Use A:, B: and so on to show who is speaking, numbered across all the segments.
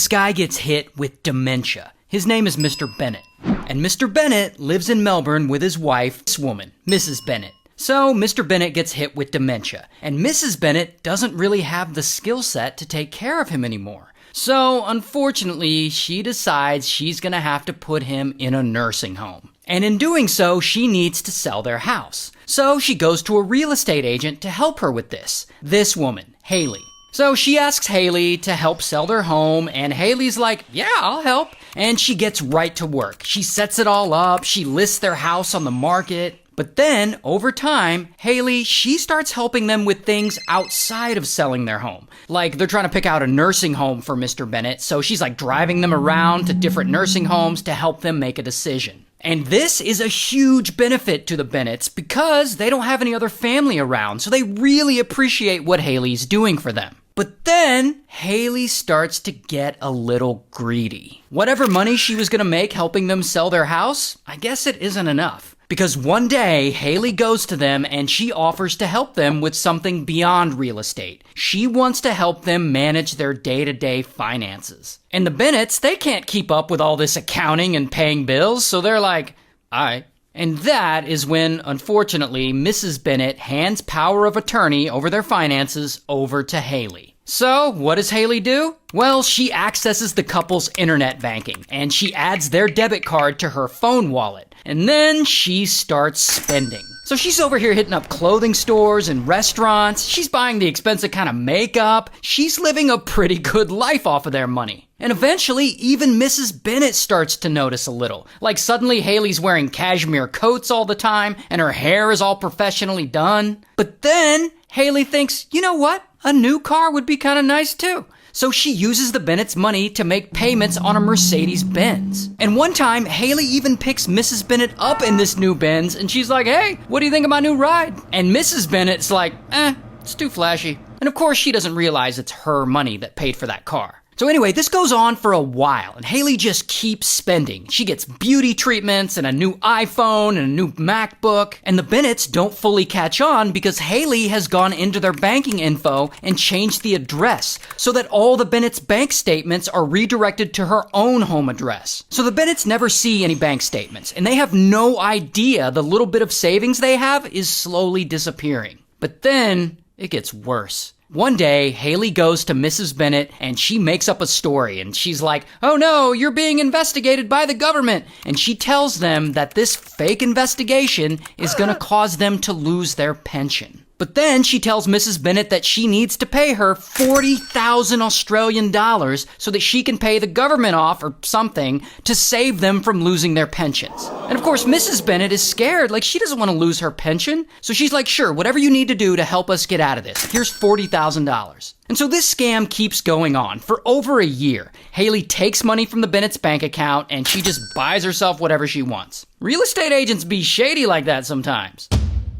A: This guy gets hit with dementia. His name is Mr. Bennett. And Mr. Bennett lives in Melbourne with his wife, this woman, Mrs. Bennett. So Mr. Bennett gets hit with dementia, and Mrs. Bennett doesn't really have the skill set to take care of him anymore. So unfortunately, she decides she's gonna have to put him in a nursing home. And in doing so, she needs to sell their house. So she goes to a real estate agent to help her with this. This woman, Haley. So she asks Haley to help sell their home, and Haley's like, yeah, I'll help. And she gets right to work. She sets it all up, she lists their house on the market. But then, over time, Haley, she starts helping them with things outside of selling their home. Like, they're trying to pick out a nursing home for Mr. Bennett, so she's like driving them around to different nursing homes to help them make a decision. And this is a huge benefit to the Bennetts because they don't have any other family around, so they really appreciate what Haley's doing for them. But then, Haley starts to get a little greedy. Whatever money she was gonna make helping them sell their house, I guess it isn't enough. Because one day, Haley goes to them and she offers to help them with something beyond real estate. She wants to help them manage their day-to-day finances. And the Bennetts, they can't keep up with all this accounting and paying bills, so they're like, all right. And that is when, unfortunately, Mrs. Bennett hands power of attorney over their finances over to Haley. So, what does Haley do? Well, she accesses the couple's internet banking, and she adds their debit card to her phone wallet. And then she starts spending. So she's over here hitting up clothing stores and restaurants. She's buying the expensive kind of makeup. She's living a pretty good life off of their money. And eventually, even Mrs. Bennett starts to notice a little. Like suddenly Haley's wearing cashmere coats all the time, and her hair is all professionally done. But then, Haley thinks, you know what? A new car would be kind of nice too. So she uses the Bennett's money to make payments on a Mercedes-Benz. And one time, Haley even picks Mrs. Bennett up in this new Benz, and she's like, hey, what do you think of my new ride? And Mrs. Bennett's like, it's too flashy. And of course, she doesn't realize it's her money that paid for that car. So anyway, this goes on for a while, and Haley just keeps spending. She gets beauty treatments and a new iPhone and a new MacBook, and the Bennetts don't fully catch on because Haley has gone into their banking info and changed the address so that all the Bennetts' bank statements are redirected to her own home address. So the Bennetts never see any bank statements, and they have no idea the little bit of savings they have is slowly disappearing. But then, it gets worse. One day, Haley goes to Mrs. Bennett and she makes up a story and she's like, oh no, you're being investigated by the government. And she tells them that this fake investigation is gonna cause them to lose their pension. But then she tells Mrs. Bennett that she needs to pay her 40,000 Australian dollars so that she can pay the government off or something to save them from losing their pensions. And of course, Mrs. Bennett is scared, like she doesn't want to lose her pension. So she's like, sure, whatever you need to do to help us get out of this. Here's $40,000. And so this scam keeps going on for over a year. Haley takes money from the Bennett's bank account and she just buys herself whatever she wants. Real estate agents be shady like that sometimes.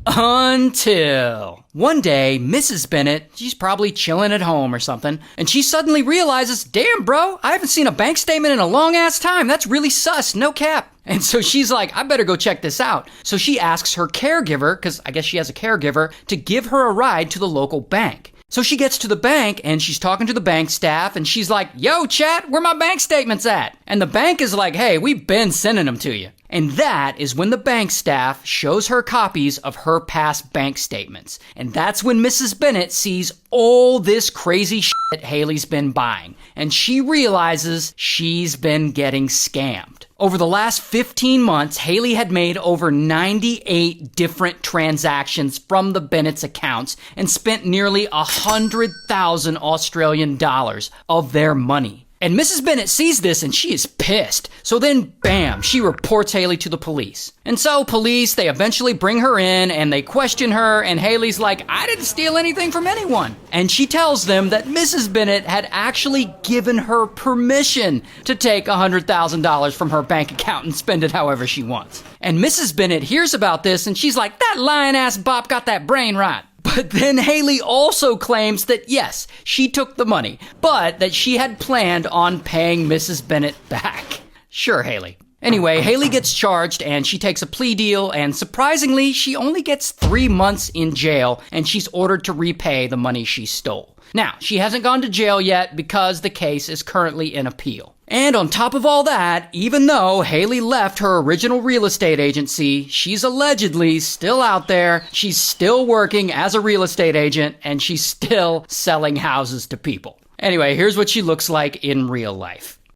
A: Until one day, Mrs. Bennett, she's probably chilling at home or something, and she suddenly realizes, damn bro, I haven't seen a bank statement in a long ass time. That's really sus, no cap. And so she's like, I better go check this out. So she asks her caregiver, because I guess she has a caregiver, to give her a ride to the local bank. So she gets to the bank and she's talking to the bank staff and she's like, yo chat, where my bank statements at? And the bank is like, hey, we've been sending them to you. And that is when the bank staff shows her copies of her past bank statements. And that's when Mrs. Bennett sees all this crazy shit Haley's been buying. And she realizes she's been getting scammed. Over the last 15 months, Haley had made over 98 different transactions from the Bennett's accounts and spent nearly 100,000 Australian dollars of their money. And Mrs. Bennett sees this and she is pissed. So then, bam, she reports Haley to the police. And so police, they eventually bring her in and they question her and Haley's like, I didn't steal anything from anyone. And she tells them that Mrs. Bennett had actually given her permission to take $100,000 from her bank account and spend it however she wants. And Mrs. Bennett hears about this and she's like, that lying ass bop got that brain right. But then Haley also claims that yes, she took the money, but that she had planned on paying Mrs. Bennett back. Sure, Haley. Anyway, Haley gets charged and she takes a plea deal, and surprisingly, she only gets 3 months in jail and she's ordered to repay the money she stole. Now, she hasn't gone to jail yet because the case is currently in appeal. And on top of all that, even though Haley left her original real estate agency, she's allegedly still out there, she's still working as a real estate agent, and she's still selling houses to people. Anyway, here's what she looks like in real life.